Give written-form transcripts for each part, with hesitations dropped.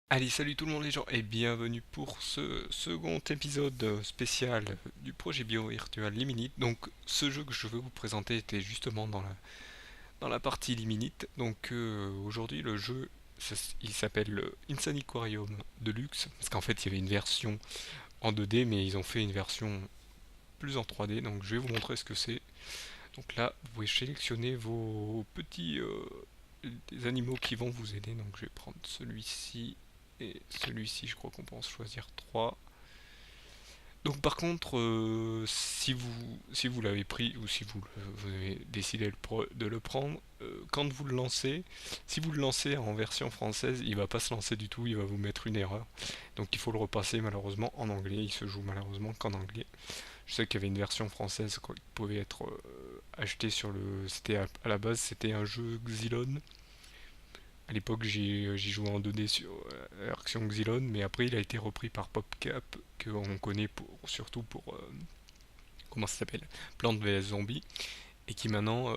Allez, salut tout le monde les gens et bienvenue pour ce second épisode spécial du projet Bio Virtual Liminite. Donc ce jeu que je veux vous présenter était justement dans la partie Liminite. Donc aujourd'hui le jeu il s'appelle Insaniquarium Deluxe parce qu'en fait il y avait une version en 2D mais ils ont fait une version plus en 3D. Donc je vais vous montrer ce que c'est. Donc là vous pouvez sélectionner vos petits des animaux qui vont vous aider. Donc je vais prendre celui-ci. Et celui-ci, je crois qu'on peut en choisir 3. Donc par contre, si vous l'avez pris ou si vous avez décidé de le prendre, quand vous le lancez, si vous le lancez en version française, il va pas se lancer du tout, il va vous mettre une erreur. Donc il faut le repasser malheureusement en anglais, il se joue malheureusement qu'en anglais. Je sais qu'il y avait une version française qui pouvait être achetée sur le... C'était à la base, c'était un jeu Xylon. À l'époque, j'y jouais en 2D sur la version Xylon, mais après il a été repris par PopCap, qu'on connaît surtout pour, comment ça s'appelle, Plants vs Zombies, et qui maintenant,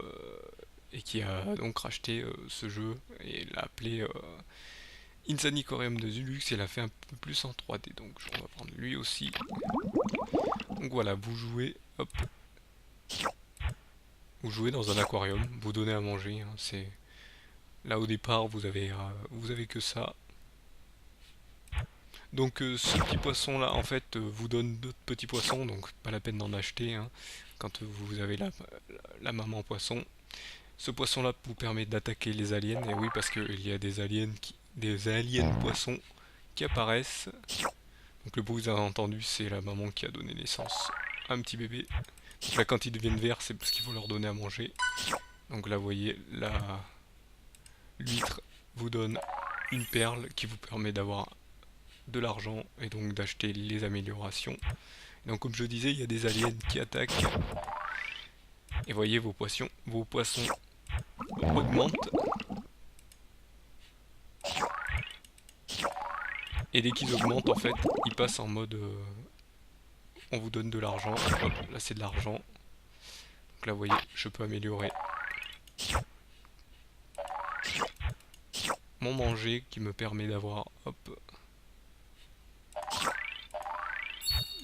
et qui a donc racheté ce jeu, et l'a appelé Insaniquarium de Zulux, et l'a fait un peu plus en 3D, donc on va prendre lui aussi. Donc voilà, vous jouez dans un aquarium, vous donnez à manger, hein, c'est... Là au départ vous avez que ça. Donc ce petit poisson là en fait vous donne d'autres petits poissons, donc pas la peine d'en acheter hein, quand vous avez la maman poisson. Ce poisson là vous permet d'attaquer les aliens, et oui parce qu'il y a des aliens poissons qui apparaissent. Donc le bruit que vous avez entendu c'est la maman qui a donné naissance à un petit bébé. Donc là quand ils deviennent verts c'est parce qu'il faut leur donner à manger. Donc là vous voyez l'huître vous donne une perle qui vous permet d'avoir de l'argent et donc d'acheter les améliorations. Donc comme je disais, il y a des aliens qui attaquent. Et voyez vos poissons augmentent. Et dès qu'ils augmentent en fait, ils passent en mode on vous donne de l'argent. Hop, là c'est de l'argent. Donc là vous voyez, je peux améliorer mon manger qui me permet d'avoir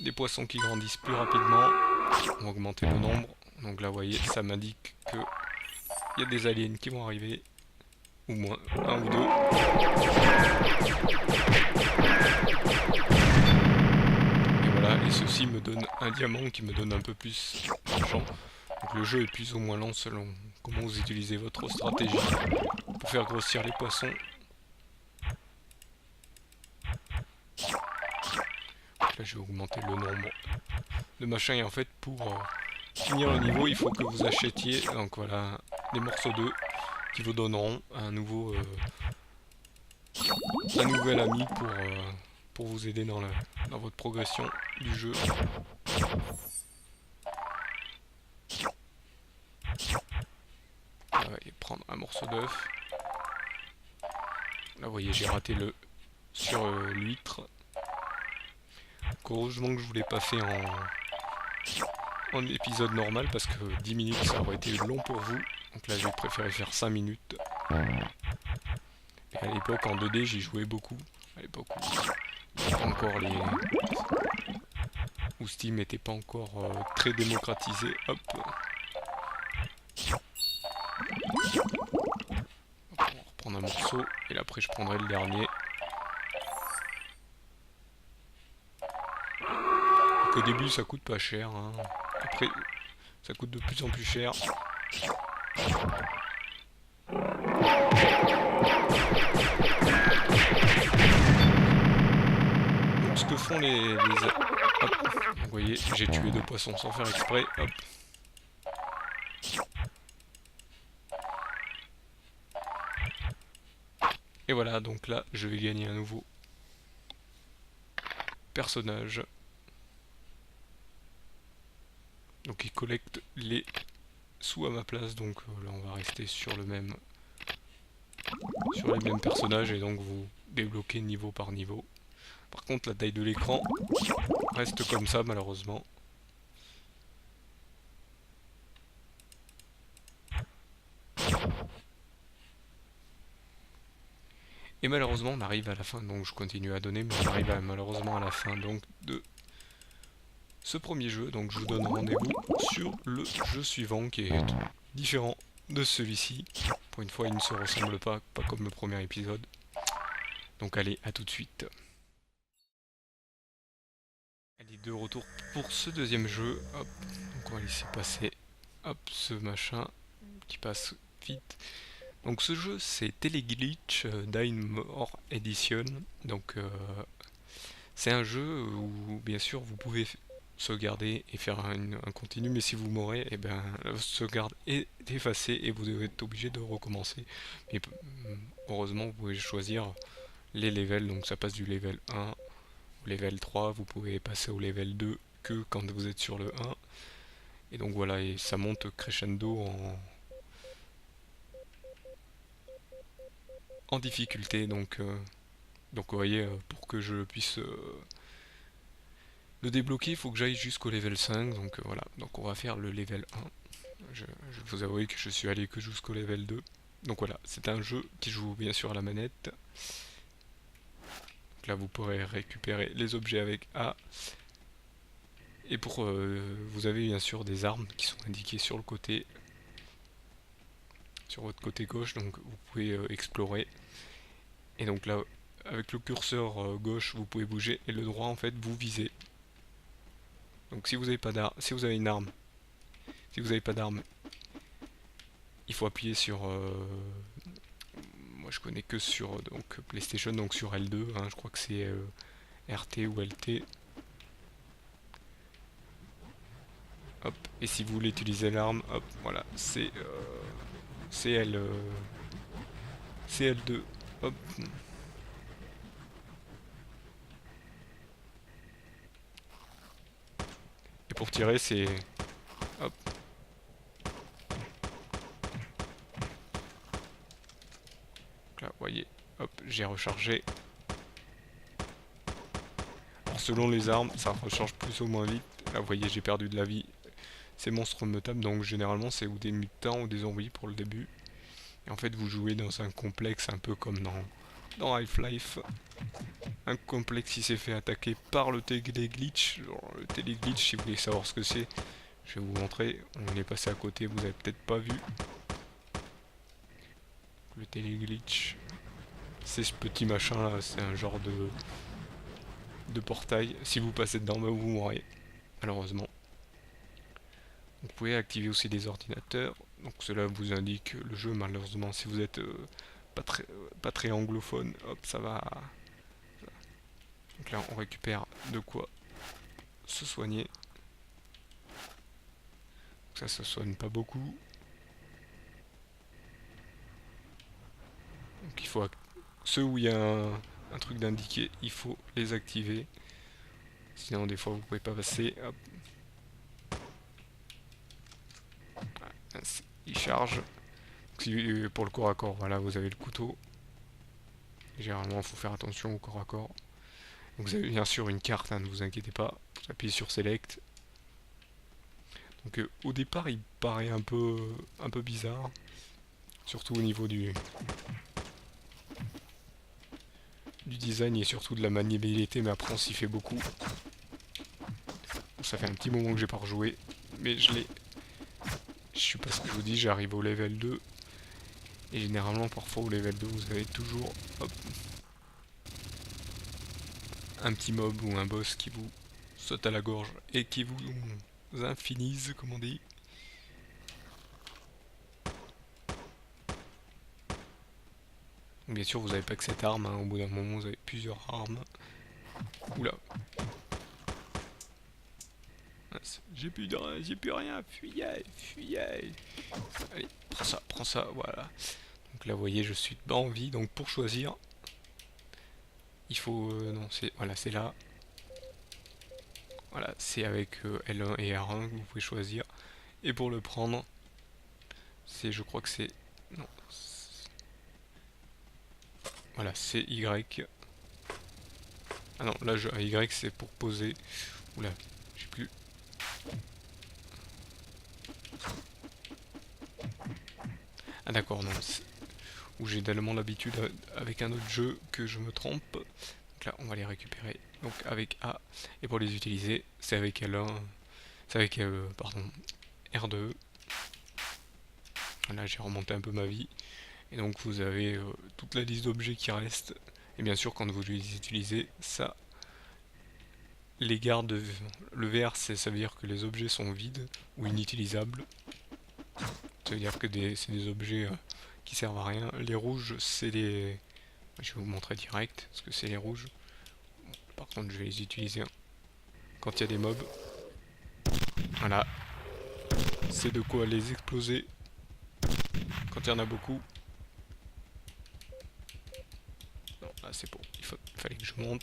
des poissons qui grandissent plus rapidement. On va augmenter le nombre. Donc là vous voyez, ça m'indique que il y a des aliens qui vont arriver. Ou moins, un ou deux. Et voilà, et ceci me donne un diamant qui me donne un peu plus d'argent. Donc le jeu est plus ou moins lent selon comment vous utilisez votre stratégie pour faire grossir les poissons. Donc là je vais augmenter le nombre de machins, et en fait pour finir le niveau il faut que vous achetiez donc voilà des morceaux d'œufs qui vous donneront un nouvel ami pour vous aider dans votre progression du jeu. Là, et prendre un morceau d'œuf. Là vous voyez j'ai raté sur l'huître. Heureusement que je vous l'ai pas fait en épisode normal parce que 10 minutes ça aurait été long pour vous. Donc là j'ai préféré faire 5 minutes. Et à l'époque en 2D j'y jouais beaucoup. À l'époque où Steam n'était pas encore très démocratisé. Hop. On va reprendre un morceau et là après je prendrai le dernier. Donc, au début ça coûte pas cher. Hein. Après ça coûte de plus en plus cher. Donc ce que font hop. Vous voyez, j'ai tué 2 poissons sans faire exprès. Hop. Et voilà, donc là, je vais gagner un nouveau personnage. Donc il collecte les sous à ma place, donc là on va rester sur les mêmes personnages et donc vous débloquez niveau par niveau. Par contre la taille de l'écran reste comme ça malheureusement. Et malheureusement on arrive à la fin, donc je continue à donner, mais on arrive malheureusement à la fin donc de ce premier jeu, donc je vous donne rendez-vous sur le jeu suivant qui est différent de celui-ci. Pour une fois il ne se ressemble pas comme le premier épisode. Donc allez, à tout de suite. Allez, de retour pour ce deuxième jeu. Hop, donc on va laisser passer hop, ce machin qui passe vite. Donc ce jeu c'est Teleglitch Dine More Edition. Donc c'est un jeu où bien sûr vous pouvez sauvegarder et faire un continu, mais si vous mourrez, et ben la sauvegarde est effacée et vous devez être obligé de recommencer. Mais heureusement vous pouvez choisir les levels, donc ça passe du level 1 au level 3, vous pouvez passer au level 2 que quand vous êtes sur le 1. Et donc voilà, et ça monte crescendo en difficulté, donc vous voyez, pour que je puisse le débloquer, il faut que j'aille jusqu'au level 5, donc voilà, donc on va faire le level 1. Je vous avoue que je suis allé que jusqu'au level 2. Donc voilà, c'est un jeu qui joue bien sûr à la manette. Donc là vous pourrez récupérer les objets avec A. Et pour vous avez bien sûr des armes qui sont indiquées sur le côté, sur votre côté gauche, donc vous pouvez explorer. Et donc là, avec le curseur gauche, vous pouvez bouger, et le droit en fait vous visez. Donc si vous avez pas d'arme, si vous avez une arme, si vous n'avez pas d'arme, il faut appuyer sur moi je connais que sur donc PlayStation, donc sur L2, hein, je crois que c'est RT ou LT. Hop, et si vous voulez utiliser l'arme, hop, voilà, c'est L, c'est L2. Hop. Et pour tirer, c'est hop. Là, vous voyez, hop, j'ai rechargé. Alors, selon les armes, ça recharge plus ou moins vite. Là, vous voyez, j'ai perdu de la vie. Ces monstres me tapent, donc généralement, c'est ou des mutants ou des zombies pour le début. Et en fait, vous jouez dans un complexe un peu comme dans Half-Life. Un complexe qui s'est fait attaquer par le Teleglitch. Le Teleglitch, si vous voulez savoir ce que c'est, je vais vous montrer. On est passé à côté, vous avez peut-être pas vu. Le Teleglitch, c'est ce petit machin là, c'est un genre de portail. Si vous passez dedans, bah, vous mourrez, malheureusement. Vous pouvez activer aussi des ordinateurs. Donc cela vous indique le jeu, malheureusement, si vous êtes pas très anglophone, hop, ça va. Donc là, on récupère de quoi se soigner. Donc ça se soigne pas beaucoup. Donc il faut ceux où il y a un truc d'indiqué, il faut les activer. Sinon des fois vous pouvez pas passer. Hop. Il charge. Si, pour le corps à corps, voilà, vous avez le couteau. Généralement, il faut faire attention au corps à corps. Donc, vous avez bien sûr une carte, hein, ne vous inquiétez pas. Vous appuyez sur Select. Donc, au départ, il paraît un peu bizarre. Surtout au niveau du design et surtout de la maniabilité, mais après, on s'y fait beaucoup. Bon, ça fait un petit moment que j'ai pas rejoué, mais je sais pas ce que je vous dis, j'arrive au level 2. Et généralement, parfois, au level 2, vous avez toujours hop, un petit mob ou un boss qui vous saute à la gorge et qui vous infinise, comme on dit. Donc bien sûr, vous n'avez pas que cette arme, hein. Au bout d'un moment, vous avez plusieurs armes. Oula. J'ai plus rien, fuyez, fuyez. Allez, prends ça, voilà. Donc là, vous voyez, je suis pas en vie, donc pour choisir, il faut... non, c'est voilà, c'est là. Voilà, c'est avec L1 et R1 que vous pouvez choisir. Et pour le prendre, c'est, je crois que c'est... Non. Voilà, c'est Y. Ah non, là, Y, c'est pour poser. Oula, j'ai plus... Ah d'accord, non. où j'ai tellement l'habitude avec un autre jeu que je me trompe. Donc là, on va les récupérer. Donc avec A, et pour les utiliser, c'est avec L1, c'est avec pardon, R2. Là, j'ai remonté un peu ma vie. Et donc vous avez toute la liste d'objets qui reste. Et bien sûr, quand vous les utilisez, ça les garde. Le vert, ça veut dire que les objets sont vides ou inutilisables. Ça veut dire que c'est des objets qui servent à rien. Les rouges, c'est les... Je vais vous montrer direct, parce que c'est les rouges. Par contre, je vais les utiliser quand il y a des mobs. Voilà, c'est de quoi les exploser quand il y en a beaucoup. Non, là c'est bon, il fallait que je monte.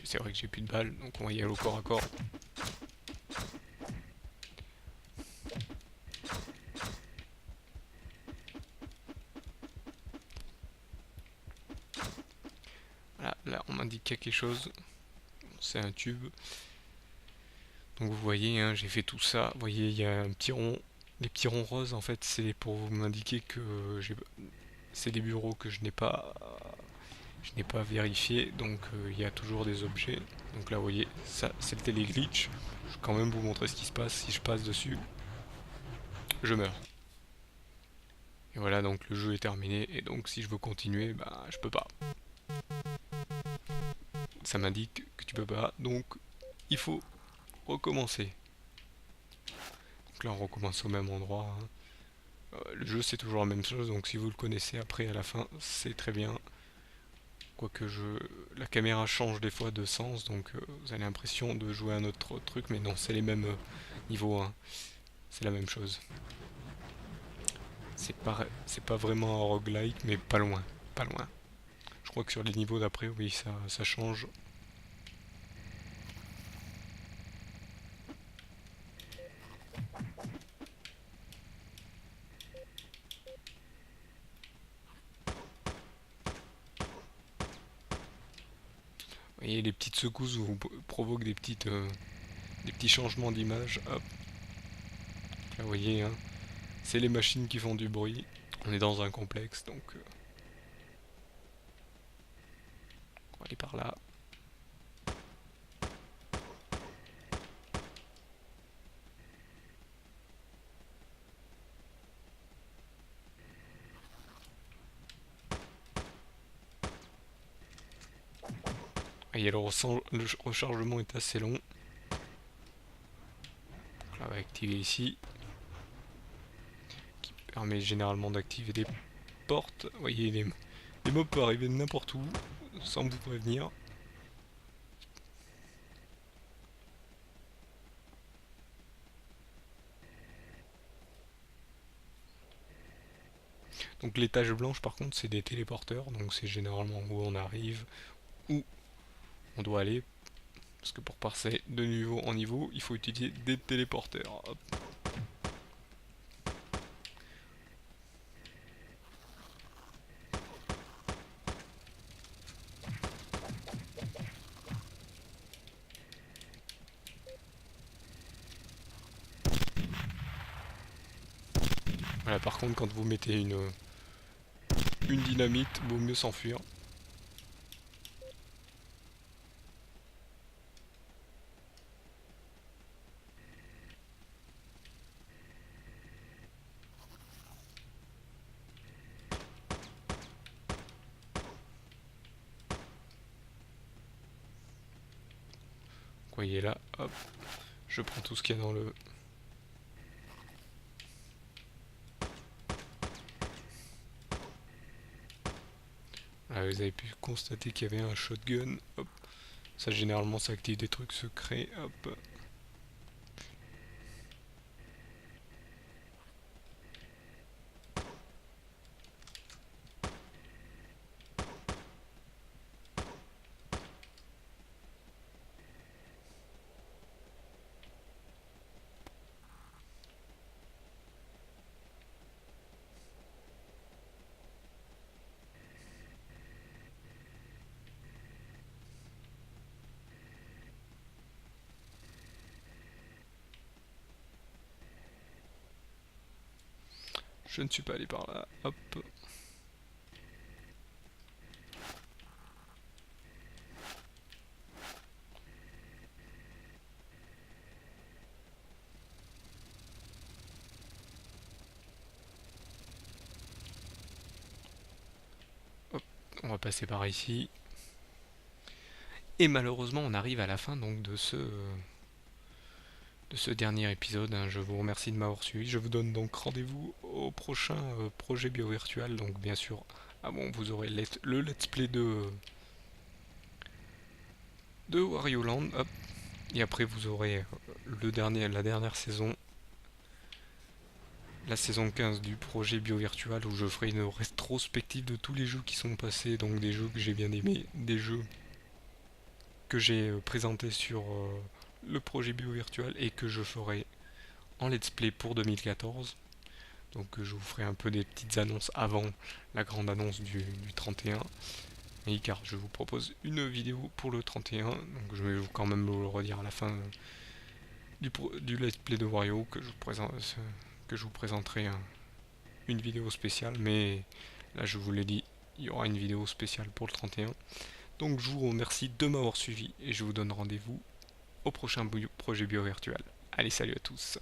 C'est vrai que j'ai plus de balles, donc on va y aller au corps à corps. Voilà, là on m'indique quelque chose. C'est un tube. Donc vous voyez, hein, j'ai fait tout ça. Vous voyez, il y a un petit rond. Les petits ronds roses, en fait, c'est pour m'indiquer que c'est des bureaux que je n'ai pas vérifié. Donc il y a toujours des objets. Donc là, vous voyez, ça, c'est le téléglitch. Je vais quand même vous montrer ce qui se passe. Si je passe dessus, je meurs. Et voilà, donc le jeu est terminé. Et donc si je veux continuer, bah je peux pas. Ça m'indique que tu peux pas. Donc il faut recommencer. Donc là, on recommence au même endroit, hein. Le jeu c'est toujours la même chose, donc si vous le connaissez après à la fin, c'est très bien. Quoique la caméra change des fois de sens, donc vous avez l'impression de jouer à un autre truc, mais non, c'est les mêmes niveaux, hein. C'est la même chose. C'est pas vraiment un roguelike, mais pas loin, pas loin. Je crois que sur les niveaux d'après, oui, ça change. Vous voyez, les petites secousses vous provoquent des petits changements d'image. Hop, là vous voyez, hein, c'est les machines qui font du bruit. On est dans un complexe, donc on va aller par là. Et le rechargement est assez long. Donc là, on va activer ici, qui permet généralement d'activer des portes. Vous voyez, les mobs peuvent arriver de n'importe où, sans vous prévenir. Donc les taches blanches par contre c'est des téléporteurs, donc c'est généralement où on arrive, où on doit aller, parce que pour passer de niveau en niveau, il faut utiliser des téléporteurs. Hop. Voilà, par contre quand vous mettez une dynamite, vaut mieux s'enfuir. Vous voyez là, hop, je prends tout ce qu'il y a dans le... Là, vous avez pu constater qu'il y avait un shotgun, hop. Ça généralement ça active des trucs secrets, hop. Je ne suis pas allé par là. Hop. Hop. On va passer par ici. Et malheureusement, on arrive à la fin donc de ce dernier épisode. Je vous remercie de m'avoir suivi. Je vous donne donc rendez-vous au prochain projet biovirtuel. Donc bien sûr, vous aurez le let's play de Wario Land. Hop. Et après vous aurez la dernière saison, la saison 15 du projet biovirtuel, où je ferai une rétrospective de tous les jeux qui sont passés, donc des jeux que j'ai bien aimés, des jeux que j'ai présentés sur le projet biovirtuel et que je ferai en let's play pour 2014. Donc je vous ferai un peu des petites annonces avant la grande annonce du 31. Et car je vous propose une vidéo pour le 31, donc je vais quand même vous le redire à la fin du let's play de Wario que je vous présenterai une vidéo spéciale, mais là je vous l'ai dit, il y aura une vidéo spéciale pour le 31. Donc je vous remercie de m'avoir suivi et je vous donne rendez-vous au prochain projet bio virtuel. Allez, salut à tous.